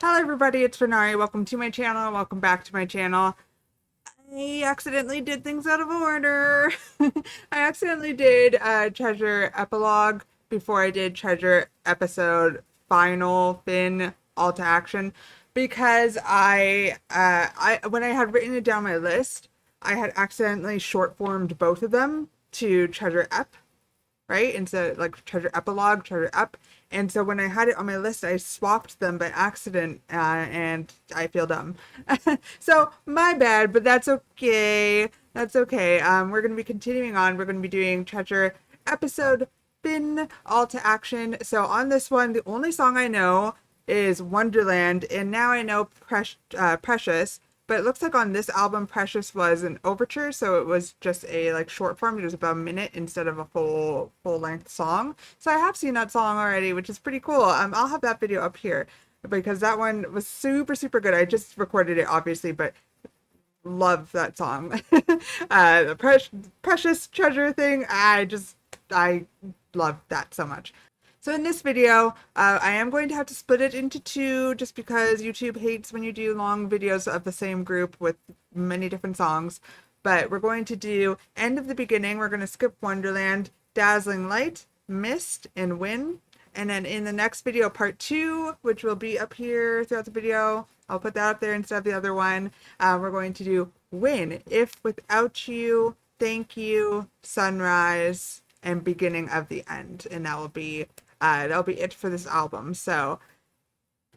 Hello everybody, it's Renari. Welcome to my channel. Welcome back to my channel. I accidentally did things out of order. I accidentally did Treasure Epilogue before I did Treasure Episode Final Fin All to Action because when I had written it down my list, I had accidentally short formed both of them to Treasure Ep, right? Instead of like Treasure Epilogue, Treasure Ep. And so when I had it on my list, I swapped them by accident, and I feel dumb. So my bad, but that's okay. That's okay. We're going to be continuing on. We're going to be doing Treasure Episode Fin All to Action. So on this one, the only song I know is Wonderland, and now I know Precious. But it looks like on this album, Precious was an overture, so it was just a like short form. It was about a minute instead of a full length song. So I have seen that song already, which is pretty cool. I'll have that video up here because that one was super good. I just recorded it, obviously, but love that song. The Precious Treasure thing. I love that so much. So in this video, I am going to have to split it into two just because YouTube hates when you do long videos of the same group with many different songs. But we're going to do End of the Beginning. We're going to skip Wonderland, Dazzling Light, Mist, and Win. And then in the next video, part 2, which will be up here throughout the video, I'll put that up there instead of the other one. We're going to do Win, If Without You, Thank You, Sunrise, and Beginning of the End. And that'll be it for this album. So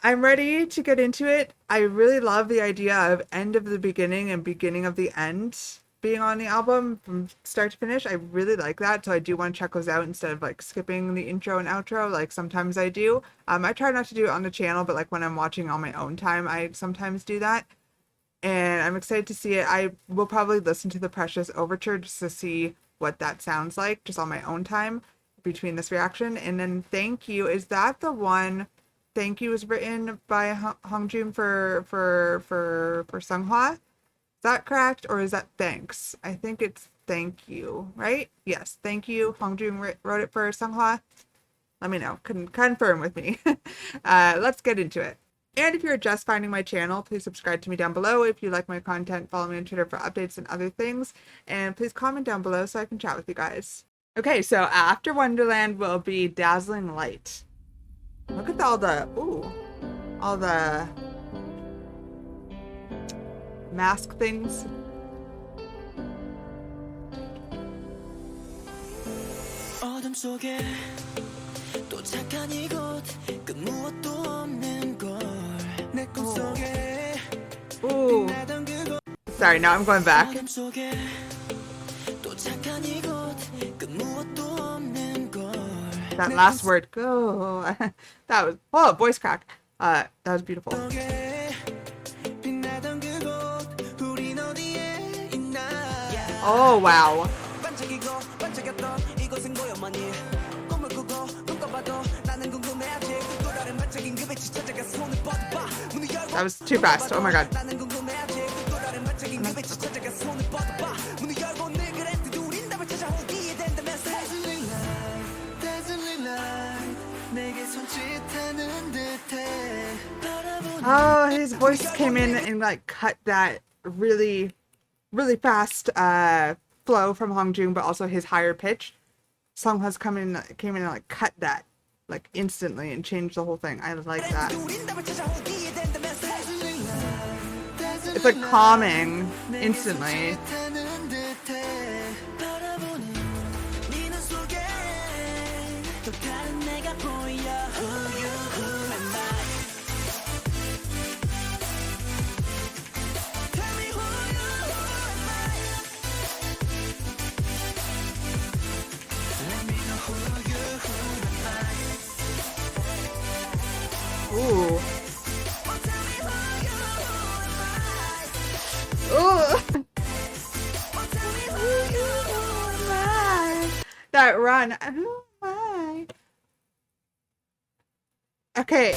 I'm ready to get into it. I really love the idea of End of the Beginning and Beginning of the End being on the album from start to finish. I really like that. So I do want to check those out instead of like skipping the intro and outro like sometimes I do. I try not to do it on the channel, but like when I'm watching on my own time, I sometimes do that. And I'm excited to see it. I will probably listen to the Precious Overture just to see what that sounds like just on my own time between this reaction. And then Thank You, is that the one? Thank You was written by Hongjoong for Seonghwa. Is that correct, or is that Thanks? I think it's Thank You, right? Yes, Thank You. Hongjoong wrote it for Seonghwa. Let me know. Confirm with me. Let's get into it. And if you're just finding my channel, please subscribe to me down below. If you like my content, follow me on Twitter for updates and other things. And please comment down below so I can chat with you guys. Okay, so after Wonderland will be Dazzling Light. Look at all the mask things. Ooh. Sorry, now I'm going back. That last word, go. That was, voice crack. That was beautiful. Oh, wow. That was too fast. Oh my god. Oh, his voice came in and like cut that really fast flow from Hongjoong, but also his higher pitch. Seonghwa's came in and like cut that like instantly and changed the whole thing. I like that. It's like calming instantly. Ooh. Ooh. That run. Oh my. Okay.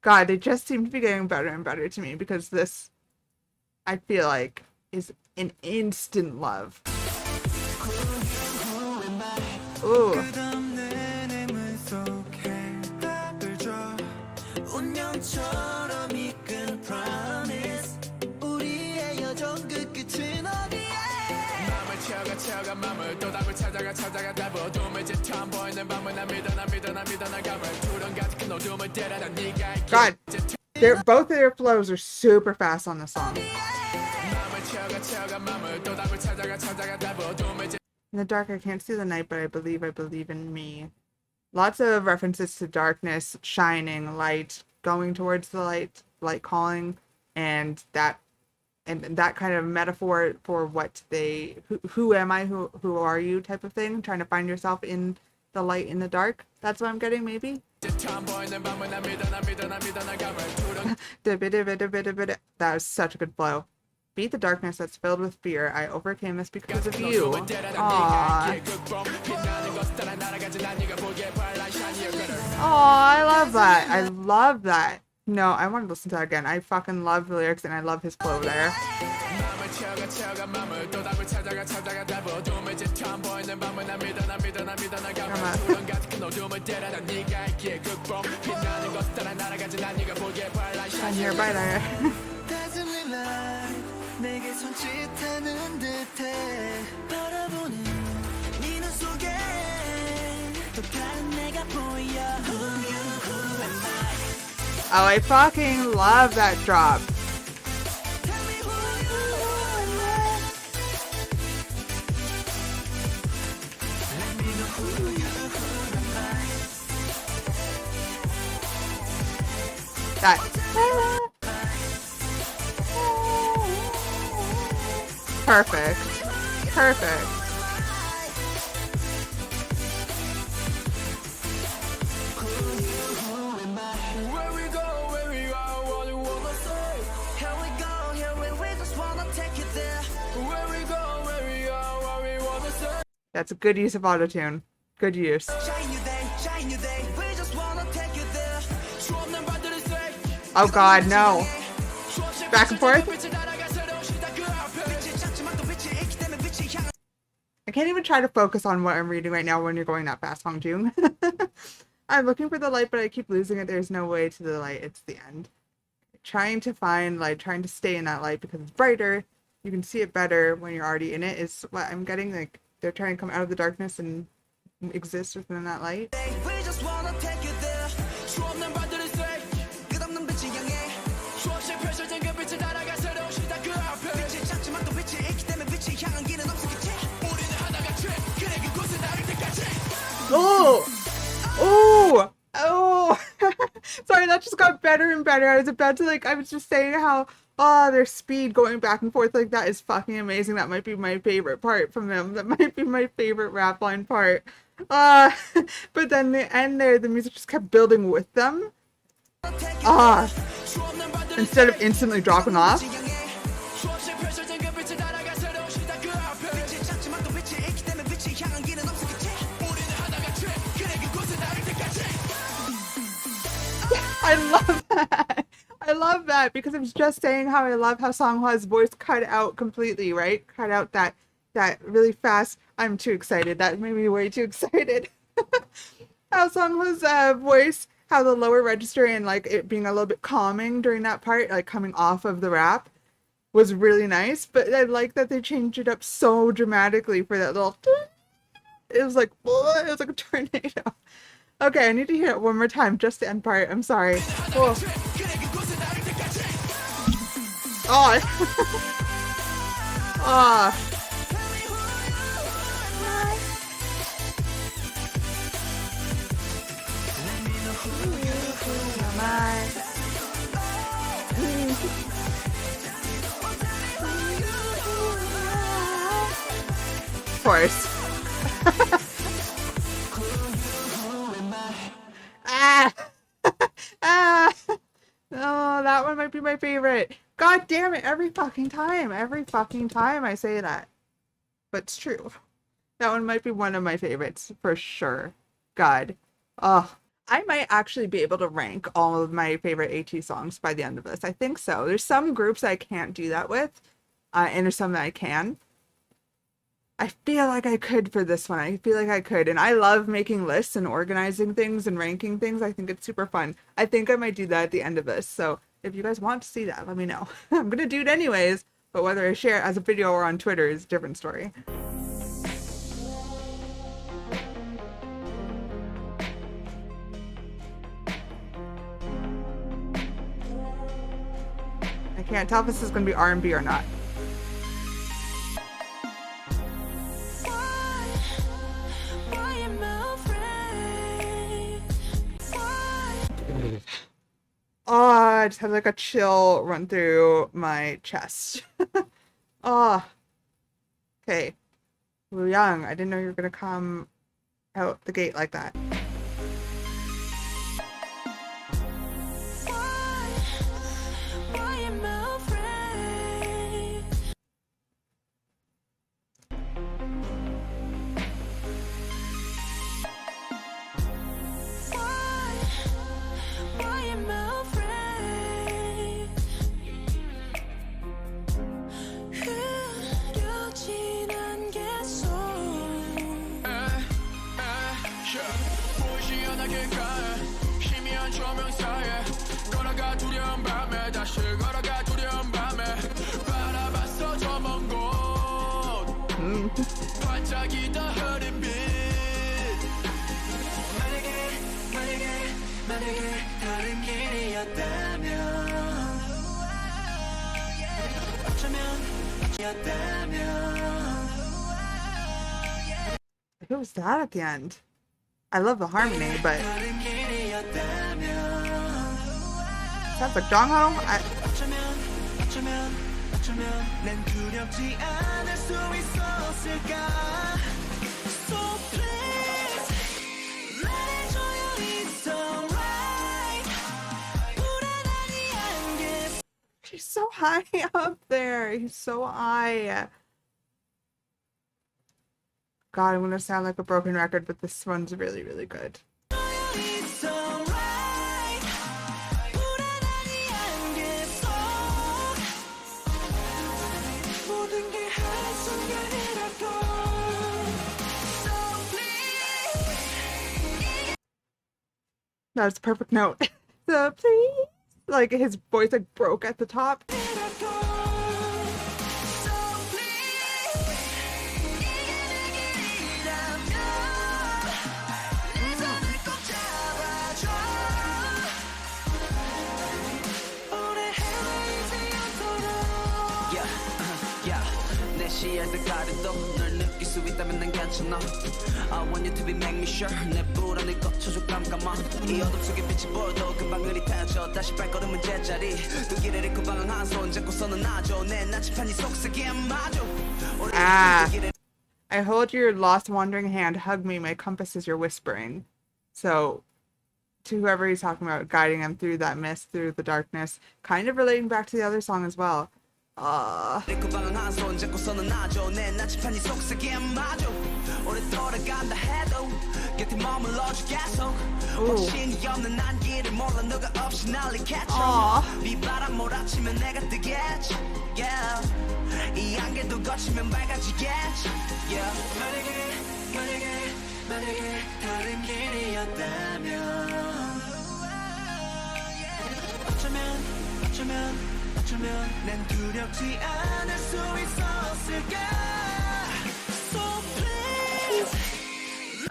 God, they just seem to be getting better and better to me because this, I feel like, is an instant love. Ooh. God, both of their flows are super fast on the song. In the dark, I can't see the night, but I believe in me. Lots of references to darkness, shining, light, going towards the light, light calling, and that kind of metaphor for what they, who am I, who are you type of thing, trying to find yourself in the light in the dark. That's what I'm getting, maybe. That was such a good flow. Beat the darkness that's filled with fear. I overcame this because of you. Aww. Aww, I love that. I love that. No, I want to listen to that again. I fucking love the lyrics and I love his flow there. I'm here by there. Oh, I fucking love that drop. That. Perfect. Perfect. That's a good use of autotune. Good use. Oh god, no. Back and forth? I can't even try to focus on what I'm reading right now when you're going that fast, Hong Jung. I'm looking for the light, but I keep losing it. There's no way to the light. It's the end. Trying to find light, trying to stay in that light because it's brighter. You can see it better when you're already in it, is what I'm getting. Like, they're trying to come out of the darkness and exist within that light. Oh! Oh! Oh! Sorry, that just got better and better. I was about to, like, I was just saying how, oh, their speed going back and forth like that is fucking amazing. That might be my favorite part from them. That might be my favorite rap line part. But then the end there, the music just kept building with them. Instead of instantly dropping off. I love that. I love that because I was just saying how I love how Songhwa's voice cut out completely, right? Cut out that really fast. I'm too excited. That made me way too excited. How Songhwa's voice, how the lower register and like it being a little bit calming during that part, like coming off of the rap, was really nice. But I like that they changed it up so dramatically for that little. It was like a tornado. Okay, I need to hear it one more time, just the end part. I'm sorry. Oh. Oh. Oh. Of course. Oh, that one might be my favorite. God damn it, every fucking time I say that. But it's true. That one might be one of my favorites for sure. God. Oh, I might actually be able to rank all of my favorite ATEEZ songs by the end of this. I think so. There's some groups I can't do that with, and there's some that I can. I feel like I could for this one. I feel like I could. And I love making lists and organizing things and ranking things. I think it's super fun. I think I might do that at the end of this. So if you guys want to see that, let me know. I'm going to do it anyways. But whether I share it as a video or on Twitter is a different story. I can't tell if this is gonna be R&B or not. Oh, I just had like a chill run through my chest. Oh, okay. Wu Young, I didn't know you were gonna come out the gate like that. Who was that at the end? I love the harmony, but sounds like Jongho. He's so high up there. He's so high. God, I'm gonna sound like a broken record, but this one's really, really good. That was a perfect note. So please, like his voice like broke at the top. I want you to be make me sure 내 불안을 꺼쳐줘 깜깜아 이 어둠 속에 빛이 보여도 금방 흐릿해져 다시 발걸음은 제자리 그 길을 잃고 방황 한 손 잡고서는 놔줘 내 나침반이 속삭이에 마줘 I hold your lost wandering hand, hug me, my compass is your whispering. So to whoever he's talking about, guiding him through that mist, through the darkness, kind of relating back to the other song as well.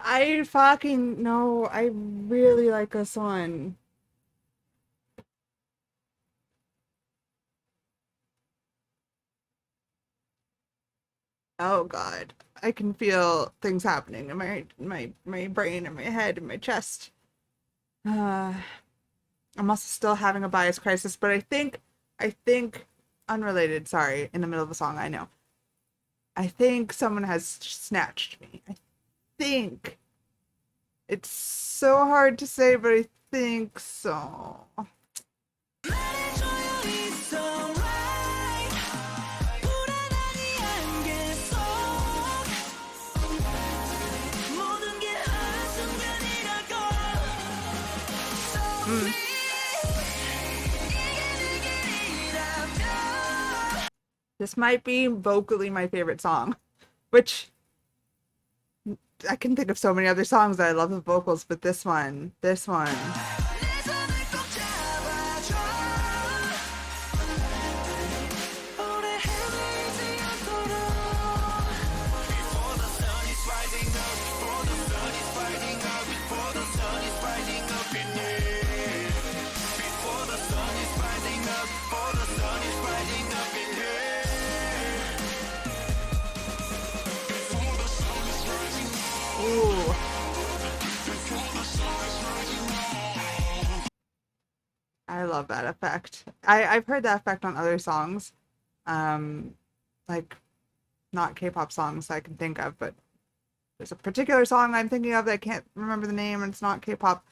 I fucking know. I really like this one. Oh God, I can feel things happening in my brain and my head and my chest. I'm also still having a bias crisis, but I think unrelated, sorry, in the middle of a song, I know. I think someone has snatched me. I think. It's so hard to say, but I think so. This might be vocally my favorite song, which I can think of so many other songs that I love the vocals, but this one. love that effect. I've heard that effect on other songs. Like not K-pop songs I can think of, but there's a particular song I'm thinking of that I can't remember the name, and it's not K-pop.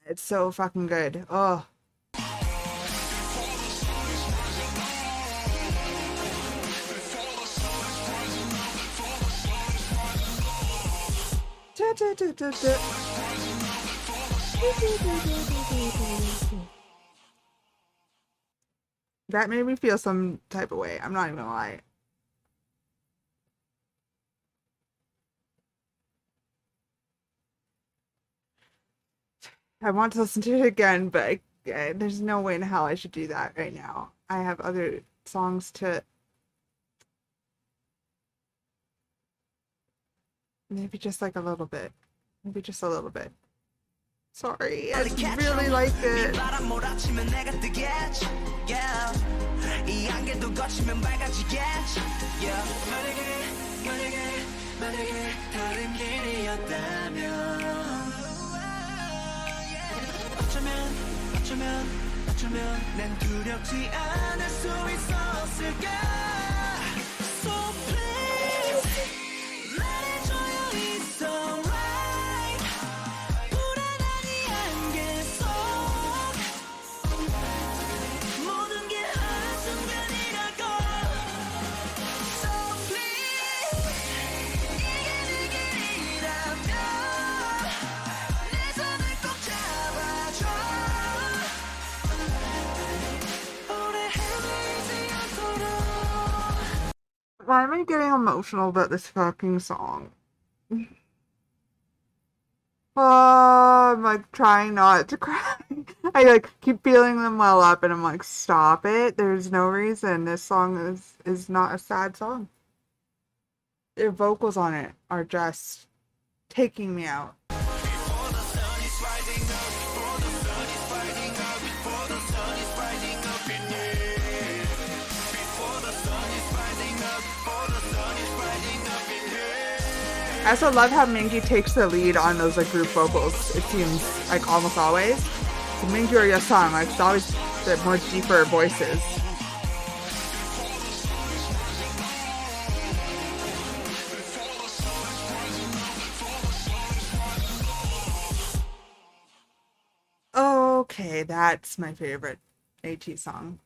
It's so fucking good. Oh. That made me feel some type of way. I'm not even gonna lie. I want to listen to it again, but there's no way in hell I should do that right now. I have other songs to. Maybe just like a little bit. Maybe just a little bit. Sorry, I really like it. 난 두렵지 않을 수 있었을까 So please 말해줘요 it's alright 불안한 이 안개 속 모든 게 한순간이라고 So please 이게 내 길이라면 내 손을 꼭 잡아줘 Why am I getting emotional about this fucking song? Oh, I'm like trying not to cry. I like keep feeling them well up and I'm like, stop it. There's no reason. This song is not a sad song. Their vocals on it are just taking me out. I also love how Mingi takes the lead on those like group vocals. It seems like almost always. So Mingi or Yasang, like it's always the more deeper voices. Okay, that's my favorite ATEEZ song.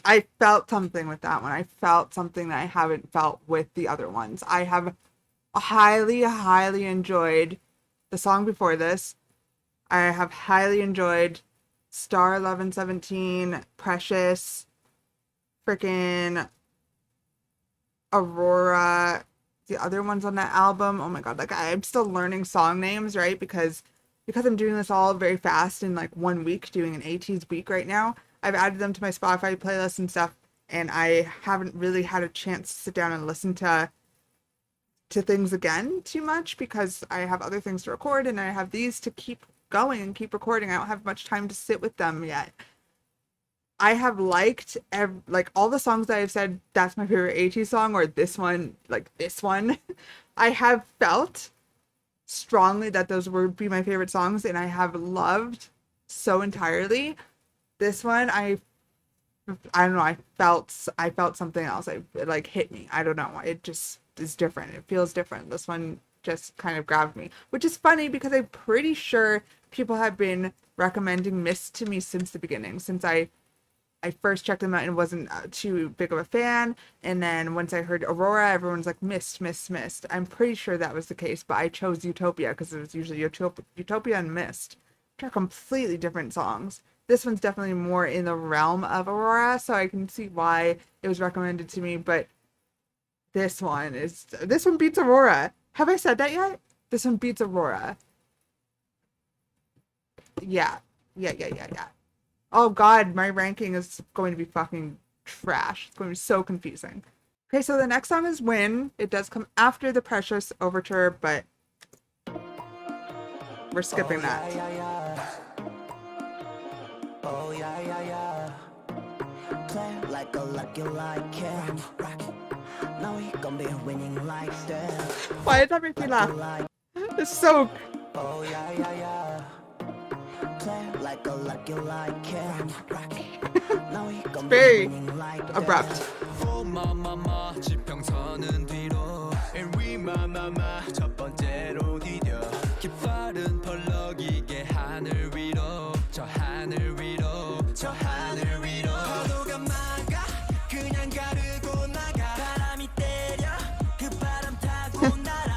I felt something with that one. I felt something that I haven't felt with the other ones. I have highly, highly enjoyed the song before this. I have highly enjoyed Star 1117, Precious, freaking Aurora, the other ones on that album. Oh my god, like I'm still learning song names, right? Because I'm doing this all very fast in like 1 week, doing an ATEEZ week right now. I've added them to my Spotify playlist and stuff, and I haven't really had a chance to sit down and listen to things again too much because I have other things to record and I have these to keep going and keep recording. I don't have much time to sit with them yet. I have liked like all the songs that I've said that's my favorite ATEEZ song, or this one, like this one. I have felt strongly that those would be my favorite songs, and I have loved so entirely. This one, I don't know, I felt something else. It like hit me. I don't know. It just is different. It feels different. This one just kind of grabbed me, which is funny because I'm pretty sure people have been recommending Mist to me since the beginning, since I first checked them out and wasn't too big of a fan. And then once I heard Aurora, everyone's like, Mist, Mist, Mist. I'm pretty sure that was the case, but I chose Utopia because it was usually Utopia and Mist, which are completely different songs. This one's definitely more in the realm of Aurora, so I can see why it was recommended to me, but this one beats Aurora. Have I said that yet? This one beats Aurora. Yeah. Oh god, my ranking is going to be fucking trash. It's going to be so confusing. Okay, so the next song is Win. It does come after the Precious Overture, but we're skipping that. Oh yeah. Play like a lucky like it. Now we gon' be winning like that. Why did that make me laugh? It's so. Oh yeah. Very abrupt.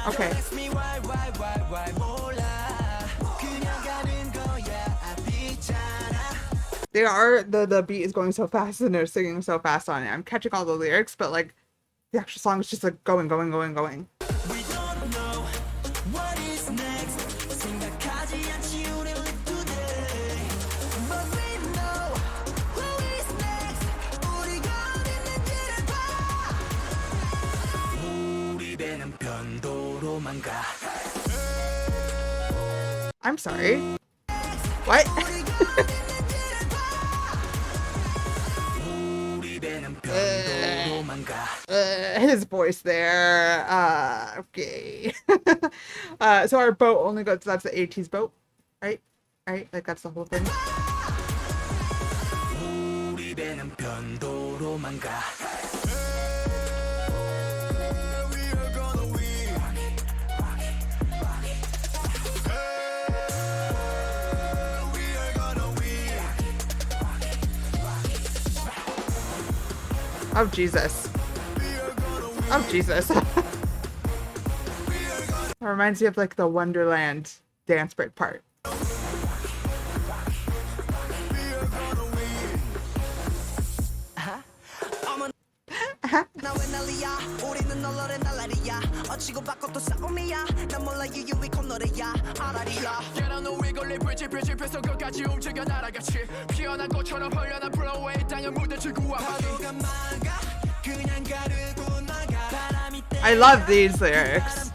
Okay. They are the beat is going so fast and they're singing so fast on it. I'm catching all the lyrics, but like the actual song is just like going, going, going, going. We don't know what is next. 생각하지 않지 우리 live today. But we know who is next. 우리가 어디 있는지를 봐. 우리 배는 편도로만 가. I'm sorry. What? His voice there. Okay. So our boat only goes, that's the ATEEZ boat, right? Right? Like that's the whole thing. Oh, Jesus. Oh, Jesus. It reminds me of like the Wonderland dance break part. I love these lyrics.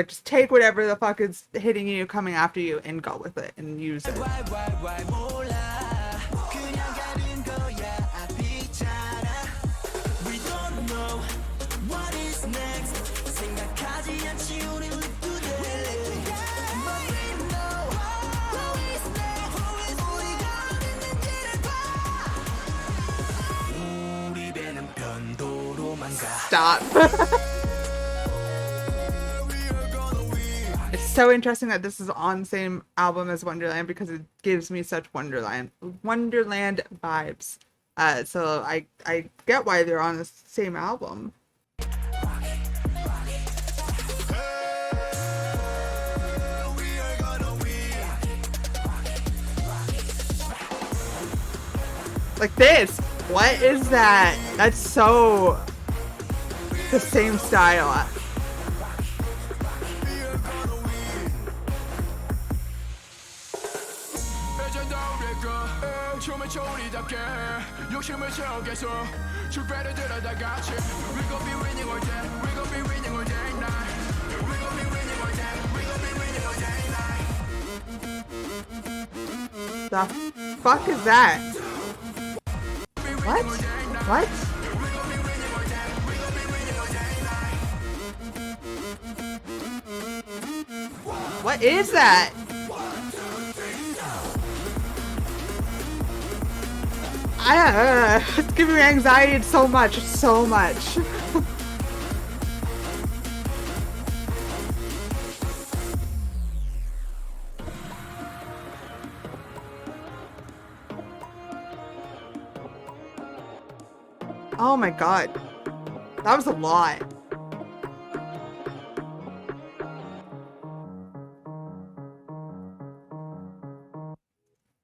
Just take whatever the fuck is hitting you, coming after you, and go with it and use it. Stop. It's so interesting that this is on the same album as Wonderland because it gives me such Wonderland vibes. So I get why they're on the same album. Like this. What is that? That's so the same style. The fuck is that? What? What? What is that? It's giving me anxiety. It's so much. So much. Oh my god. That was a lot.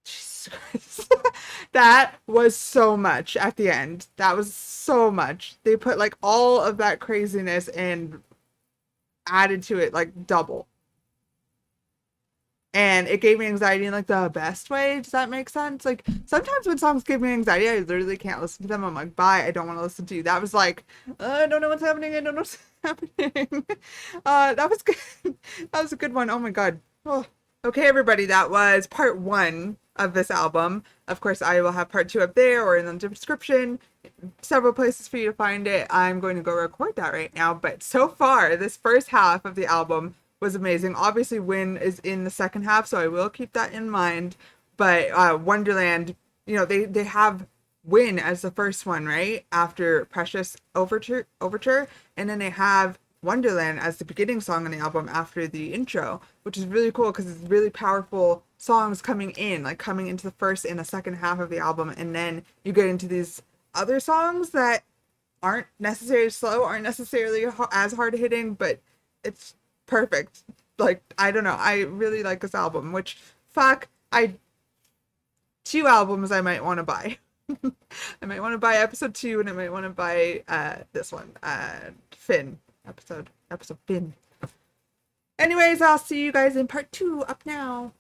Jesus Christ. That was so much at the end. That was so much. They put like all of that craziness and added to it like double. And it gave me anxiety in like the best way. Does that make sense? Like sometimes when songs give me anxiety, I literally can't listen to them. I'm like, bye, I don't want to listen to you. That was like, I don't know what's happening. I don't know what's happening. That was good. That was a good one. Oh my god. Oh. Okay, everybody, that was part 1 of this album. Of course, I will have part 2 up there or in the description. Several places for you to find it. I'm going to go record that right now. But so far, this first half of the album was amazing. Obviously, Win is in the second half, so I will keep that in mind. But Wonderland, they have Win as the first one, right? After Precious Overture, and then they have Wonderland as the beginning song on the album after the intro, which is really cool because it's really powerful songs coming in, like coming into the first and the second half of the album, and then you get into these other songs that aren't necessarily slow, aren't necessarily as hard hitting, but it's perfect. Like, I don't know, I really like this album, which fuck, I two albums I might want to buy. I might want to buy episode 2 and I might want to buy this one, Finn episode Finn. Anyways, I'll see you guys in part 2 up now.